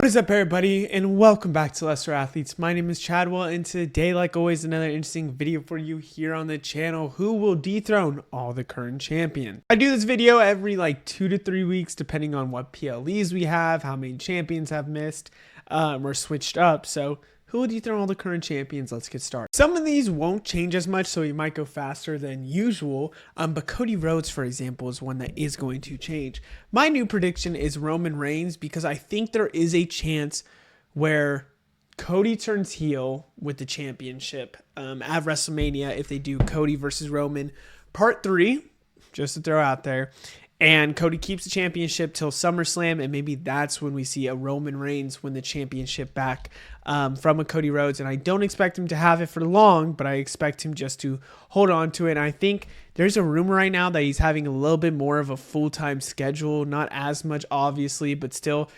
What is up, everybody, and welcome back to Lesser Athletes. My name is Chadwell, and today, like always, another interesting video for you here on the channel. Who will dethrone all the current champions? I do this video every 2 to 3 weeks, depending on what PLEs we have, how many champions have missed or switched up. So who will dethrone all the current champions? Let's get started. Some of these won't change as much, so you might go faster than usual. But Cody Rhodes, for example, is one that is going to change. My new prediction is Roman Reigns, because I think there is a chance where Cody turns heel with the championship at WrestleMania if they do Cody versus Roman Part 3, just to throw out there. And Cody keeps the championship till SummerSlam, and maybe that's when we see a Roman Reigns win the championship back from a Cody Rhodes. And I don't expect him to have it for long, but I expect him just to hold on to it. And I think there's a rumor right now that he's having a little bit more of a full-time schedule, not as much obviously, but still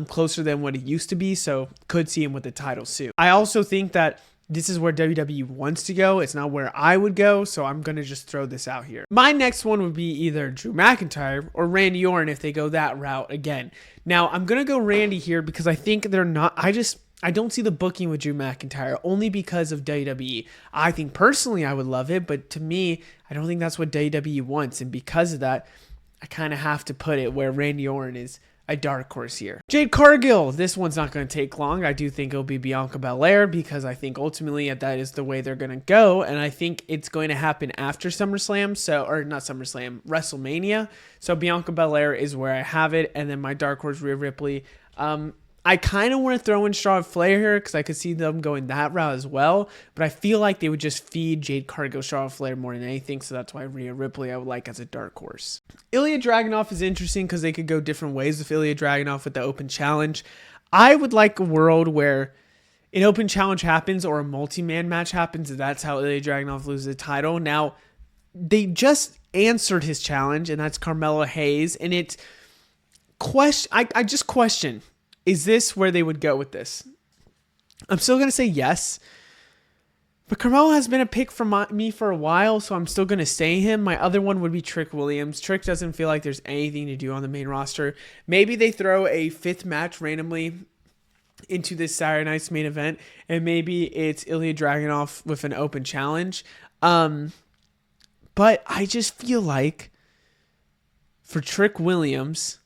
closer than what it used to be. So could see him with the title soon. I also think that this is where WWE wants to go. It's not where I would go, so I'm going to just throw this out here. My next one would be either Drew McIntyre or Randy Orton if they go that route again. Now, I'm going to go Randy here because I think they're not... I don't see the booking with Drew McIntyre only because of WWE. I think personally I would love it, but to me, I don't think that's what WWE wants. And because of that, I kind of have to put it where Randy Orton is a dark horse here. Jade Cargill, this one's not going to take long. I do think it'll be Bianca Belair because I think ultimately that is the way they're going to go, and I think it's going to happen after SummerSlam, or not SummerSlam, WrestleMania. So Bianca Belair is where I have it, and then my dark horse Rhea Ripley. I kind of want to throw in Charlotte Flair here because I could see them going that route as well, but I feel like they would just feed Jade Cargill Charlotte Flair more than anything, so that's why Rhea Ripley I would like as a dark horse. Ilya Dragunov is interesting because they could go different ways with Ilya Dragunov with the Open Challenge. I would like a world where an Open Challenge happens or a multi-man match happens, and that's how Ilya Dragunov loses the title. Now, they just answered his challenge, and that's Carmelo Hayes, and it's I just question, is this where they would go with this? I'm still going to say yes. But Carmelo has been a pick for me for a while, so I'm still going to say him. My other one would be Trick Williams. Trick doesn't feel like there's anything to do on the main roster. Maybe they throw a fifth match randomly into this Saturday night's main event, and maybe it's Ilya Dragunov with an open challenge. But I just feel like for Trick Williams,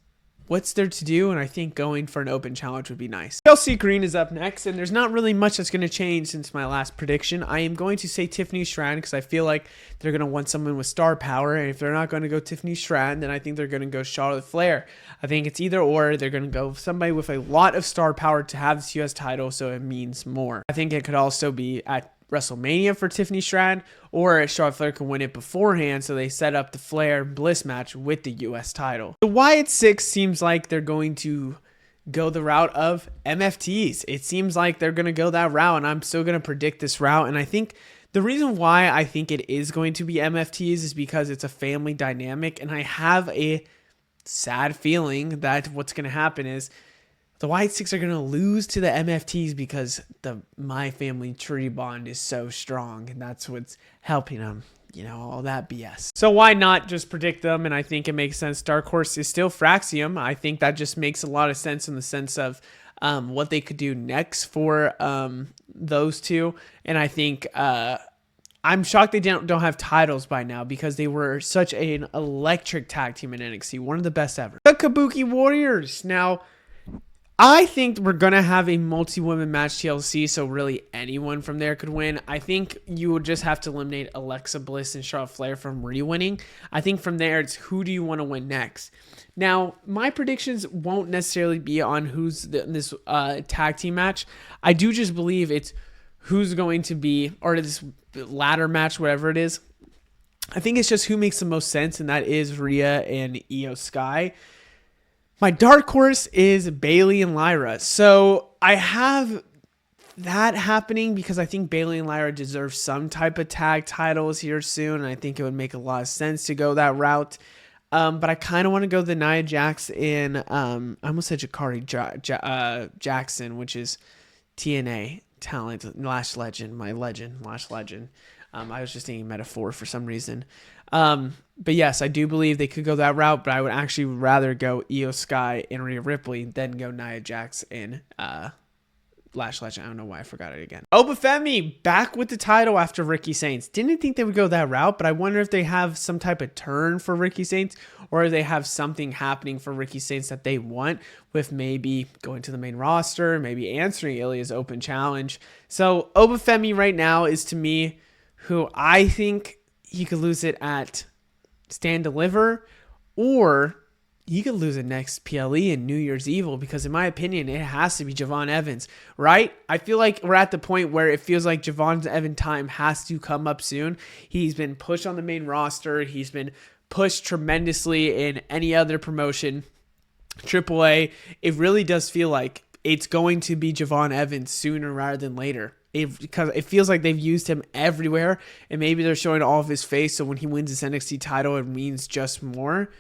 what's there to do? And I think going for an open challenge would be nice. Chelsea Green is up next, and there's not really much that's going to change since my last prediction. I am going to say Tiffany Stratton because I feel like they're going to want someone with star power, and if they're not going to go Tiffany Stratton, then I think they're going to go Charlotte Flair. I think it's either or. They're going to go somebody with a lot of star power to have this U.S. title, so it means more. I think it could also be at WrestleMania for Tiffany Stratton, or Charlotte Flair can win it beforehand, so they set up the Flair Bliss match with the U.S. title. The Wyatt Six seems like they're going to go the route of MFTs. It seems like they're going to go that route, and I'm still going to predict this route, and I think the reason why I think it is going to be MFTs is because it's a family dynamic, and I have a sad feeling that what's going to happen is the Wyatt Six are going to lose to the MFTs because the My Family Tree bond is so strong, and that's what's helping them, all that BS. So why not just predict them? And I think it makes sense. Dark Horse is still Fraxium. I think that just makes a lot of sense in the sense of what they could do next for those two. And I think I'm shocked they don't have titles by now because they were such an electric tag team in NXT, one of the best ever. The Kabuki Warriors. Now, I think we're going to have a multi-women match TLC, so really anyone from there could win. I think you would just have to eliminate Alexa Bliss and Charlotte Flair from re-winning. I think from there, it's who do you want to win next? Now, my predictions won't necessarily be on who's this tag team match. I do just believe it's who's going to be, or this ladder match, whatever it is. I think it's just who makes the most sense, and that is Rhea and Io Sky. My dark horse is Bayley and Lyra. So I have that happening because I think Bayley and Lyra deserve some type of tag titles here soon. And I think it would make a lot of sense to go that route. But I kind of want to go the Nia Jax and I almost said Jakari Jackson, which is TNA talent, Lash Legend, my legend, Lash Legend. I was just thinking metaphor for some reason. But yes, I do believe they could go that route, but I would actually rather go Io Sky and Rhea Ripley than go Nia Jax and Lash Legend. I don't know why I forgot it again. Obafemi back with the title after Ricky Saints. Didn't think they would go that route, but I wonder if they have some type of turn for Ricky Saints, or if they have something happening for Ricky Saints that they want, with maybe going to the main roster, maybe answering Ilya's open challenge. So Obafemi right now is, to me, who I think he could lose it at Stand Deliver, or he could lose it next PLE in New Year's Evil, because in my opinion, it has to be Javon Evans, right? I feel like we're at the point where it feels like Javon Evans' time has to come up soon. He's been pushed on the main roster. He's been pushed tremendously in any other promotion. AAA, it really does feel like it's going to be Javon Evans sooner rather than later. Because it feels like they've used him everywhere, and maybe they're showing all of his face, so when he wins his NXT title, it means just more.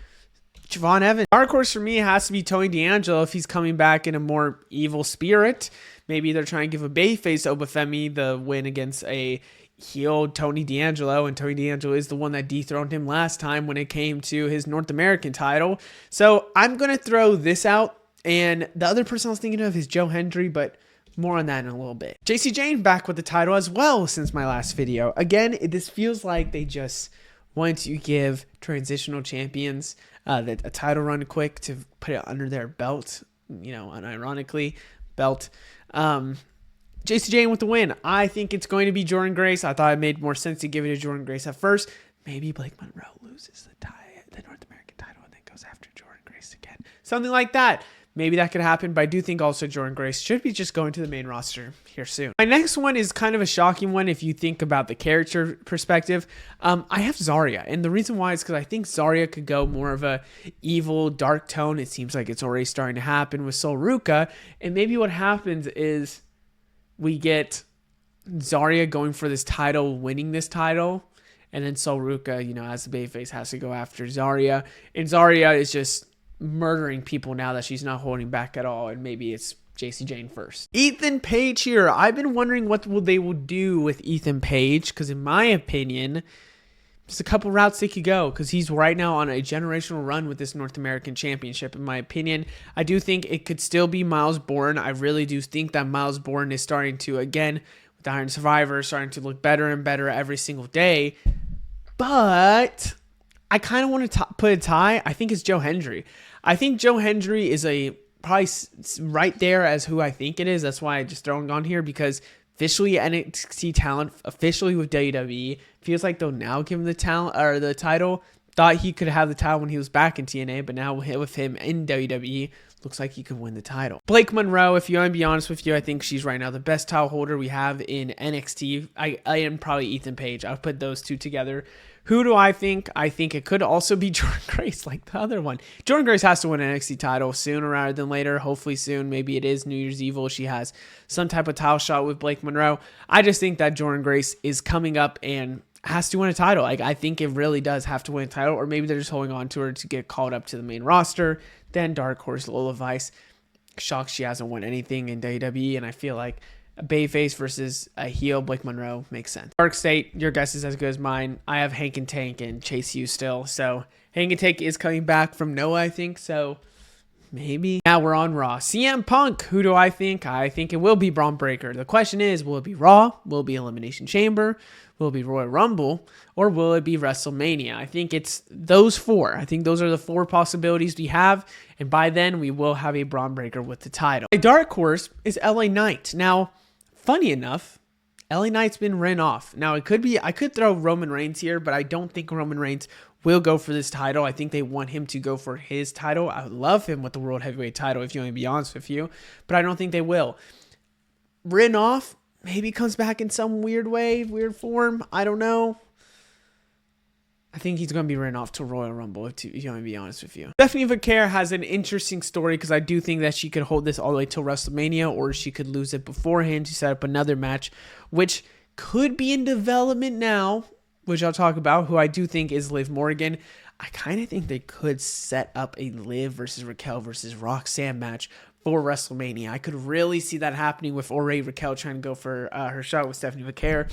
Javon Evans. Dark horse for me has to be Tony D'Angelo if he's coming back in a more evil spirit. Maybe they're trying to give a babyface Obafemi the win against a heel Tony D'Angelo, and Tony D'Angelo is the one that dethroned him last time when it came to his North American title. So I'm going to throw this out, and the other person I was thinking of is Joe Hendry, but more on that in a little bit. JC Jane back with the title as well since my last video. Again, this feels like they just want to give transitional champions a title run quick to put it under their belt, unironically, belt. JC Jane with the win. I think it's going to be Jordynne Grace. I thought it made more sense to give it to Jordynne Grace at first. Maybe Blake Monroe loses the North American title, and then goes after Jordynne Grace again. Something like that. Maybe that could happen, but I do think also Jordynne Grace should be just going to the main roster here soon. My next one is kind of a shocking one if you think about the character perspective. I have Zarya, and the reason why is because I think Zarya could go more of a evil, dark tone. It seems like it's already starting to happen with Sol Ruca, and maybe what happens is we get Zarya going for this title, winning this title, and then Sol Ruca, as the babyface, has to go after Zarya, and Zarya is just murdering people now that she's not holding back at all, and maybe it's JC Jane first. Ethan Page here. I've been wondering what they will do with Ethan Page, because in my opinion, there's a couple routes they could go, because he's right now on a generational run with this North American Championship. In my opinion, I do think it could still be Miles Bourne. I really do think that Miles Bourne is starting to, again, with the Iron Survivor, starting to look better and better every single day, but I kind of want to put a tie. I think it's Joe Hendry. I think Joe Hendry is probably right there as who I think it is. That's why I just thrown it on here, because officially NXT talent, officially with WWE, feels like they'll now give him the talent or the title. Thought he could have the title when he was back in TNA, but now with him in WWE, looks like he could win the title. Blake Monroe, if you want to be honest with you, I think she's right now the best title holder we have in NXT. I am probably Ethan Page. I'll put those two together. Who do I think? I think it could also be Jordynne Grace, like the other one. Jordynne Grace has to win an NXT title sooner rather than later. Hopefully soon. Maybe it is New Year's Evil. She has some type of title shot with Blake Monroe. I just think that Jordynne Grace is coming up and has to win a title. I think it really does have to win a title, or maybe they're just holding on to her to get called up to the main roster. Then Dark Horse Lola Vice. Shocked she hasn't won anything in WWE, and I feel like a babyface versus a heel, Blake Monroe, makes sense. Dark State, your guess is as good as mine. I have Hank and Tank and Chase U still. So Hank and Tank is coming back from Noah, I think. So maybe. Now we're on Raw. CM Punk, who do I think? I think it will be Braun Breaker. The question is, will it be Raw? Will it be Elimination Chamber? Will it be Royal Rumble? Or will it be WrestleMania? I think it's those four. I think those are the four possibilities we have. And by then, we will have a Braun Breaker with the title. My dark horse is LA Knight. Now, funny enough, LA Knight's been written off. Now, I could throw Roman Reigns here, but I don't think Roman Reigns will go for this title. I think they want him to go for his title. I would love him with the World Heavyweight title, if you want me to be honest with you, but I don't think they will. Written off, maybe comes back in some weird way, weird form. I don't know. I think he's going to be written off to Royal Rumble, if you want me to be honest with you. Stephanie Vaquer has an interesting story, because I do think that she could hold this all the way till WrestleMania, or she could lose it beforehand to set up another match, which could be in development now, which I'll talk about, who I do think is Liv Morgan. I kind of think they could set up a Liv versus Raquel versus Roxanne match for WrestleMania. I could really see that happening with Raquel trying to go for her shot with Stephanie Vaquer.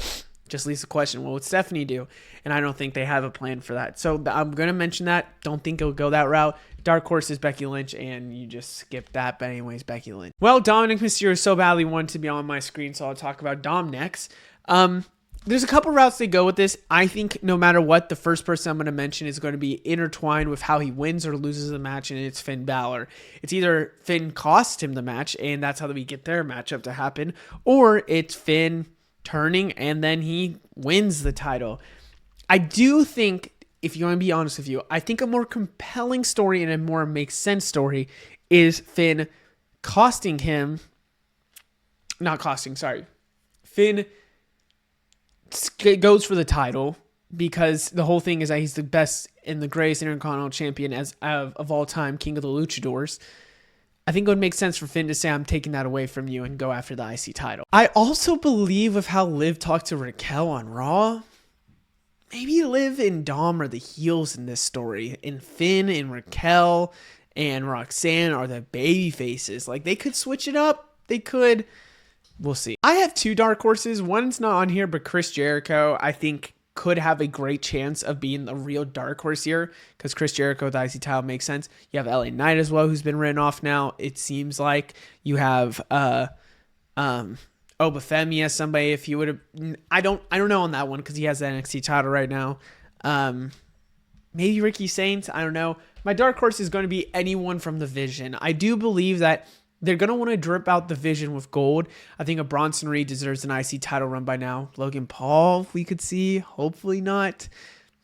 Just leaves the question, what would Stephanie do? And I don't think they have a plan for that. So I'm going to mention that. Don't think it'll go that route. Dark horse is Becky Lynch, and you just skip that. But anyways, Becky Lynch. Well, Dominic Mysterio so badly wanted to be on my screen, so I'll talk about Dom next. There's a couple routes they go with this. I think no matter what, the first person I'm going to mention is going to be intertwined with how he wins or loses the match, and it's Finn Balor. It's either Finn cost him the match, and that's how we get their matchup to happen, or it's Finn turning and then he wins the title. I do think, if you want to be honest with you, I think a more compelling story and a more makes sense story is Finn costing him, not costing, sorry. Finn goes for the title because the whole thing is that he's the best and the greatest Intercontinental Champion of all time, King of the Luchadors. I think it would make sense for Finn to say, I'm taking that away from you and go after the IC title. I also believe with how Liv talked to Raquel on Raw, maybe Liv and Dom are the heels in this story, and Finn and Raquel and Roxanne are the baby faces. Like, they could switch it up. They could. We'll see. I have two dark horses. One's not on here, but Chris Jericho, I think, could have a great chance of being the real dark horse here because Chris Jericho, the IC title, makes sense. You have LA Knight as well, who's been written off now. It seems like you have Obafemi as somebody. If you would have, I don't know on that one because he has the NXT title right now. Maybe Ricky Saints. I don't know. My dark horse is going to be anyone from the Vision. I do believe that they're going to want to drip out the Vision with gold. I think a Bronson Reed deserves an IC title run by now. Logan Paul, we could see. Hopefully not.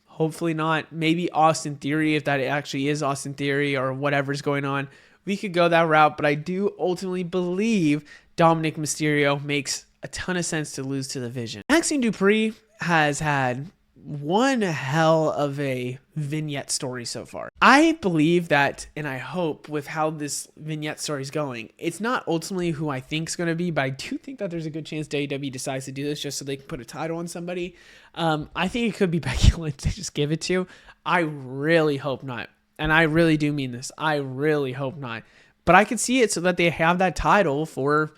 Hopefully not. Maybe Austin Theory, if that actually is Austin Theory or whatever's going on. We could go that route, but I do ultimately believe Dominic Mysterio makes a ton of sense to lose to the Vision. Maxine Dupree has had one hell of a vignette story so far. I believe that, and I hope with how this vignette story is going, it's not ultimately who I think is going to be, but I do think that there's a good chance WWE decides to do this just so they can put a title on somebody. I think it could be Becky Lynch to just give it to. I really hope not. And I really do mean this. I really hope not. But I could see it so that they have that title for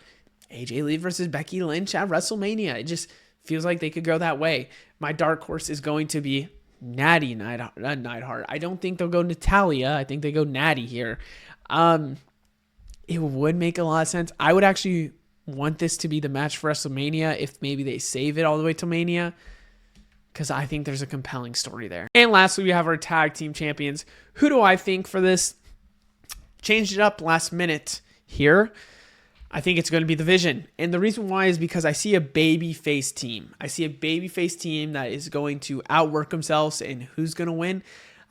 AJ Lee versus Becky Lynch at WrestleMania. It just feels like they could go that way. My dark horse is going to be Natty Neidhart. I don't think they'll go Natalia. I think they go Natty here. It would make a lot of sense. I would actually want this to be the match for WrestleMania if maybe they save it all the way to Mania, because I think there's a compelling story there. And lastly, we have our tag team champions. Who do I think for this? Changed it up last minute here. I think it's going to be the Vision. And the reason why is because I see a babyface team. I see a babyface team that is going to outwork themselves, and who's going to win?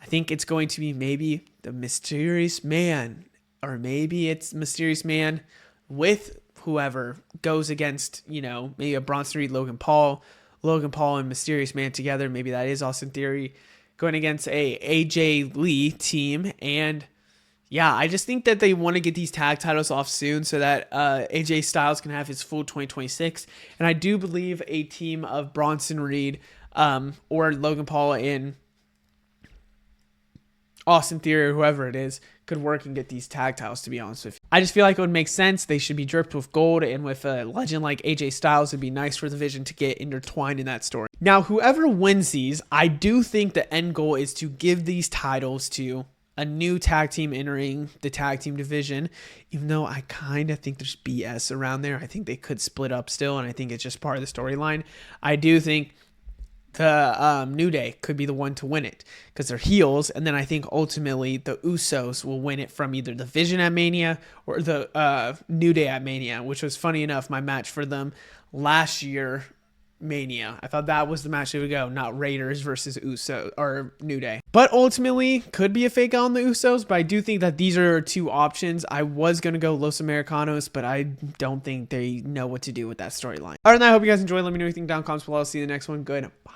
I think it's going to be maybe the Mysterious Man, or maybe it's Mysterious Man with whoever goes against, maybe a Bronson Reed, Logan Paul and Mysterious Man together. Maybe that is Austin Theory going against a AJ Lee team. And yeah, I just think that they want to get these tag titles off soon so that AJ Styles can have his full 2026. And I do believe a team of Bronson Reed or Logan Paul and Austin Theory or whoever it is could work and get these tag titles, to be honest with you. I just feel like it would make sense. They should be dripped with gold, and with a legend like AJ Styles, it'd be nice for the Vision to get intertwined in that story. Now, whoever wins these, I do think the end goal is to give these titles to a new tag team entering the tag team division, even though I kind of think there's BS around there. I think they could split up still, and I think it's just part of the storyline. I do think the New Day could be the one to win it because they're heels, and then I think ultimately the Usos will win it from either the Vision at Mania or the New Day at Mania, which was funny enough my match for them last year. Mania. I thought that was the match that would go, not Raiders versus Usos or New Day. But ultimately, could be a fake out on the Usos, but I do think that these are two options. I was going to go Los Americanos, but I don't think they know what to do with that storyline. Other than that, I hope you guys enjoyed. Let me know anything down in the comments below. I'll see you in the next one. Good. Bye.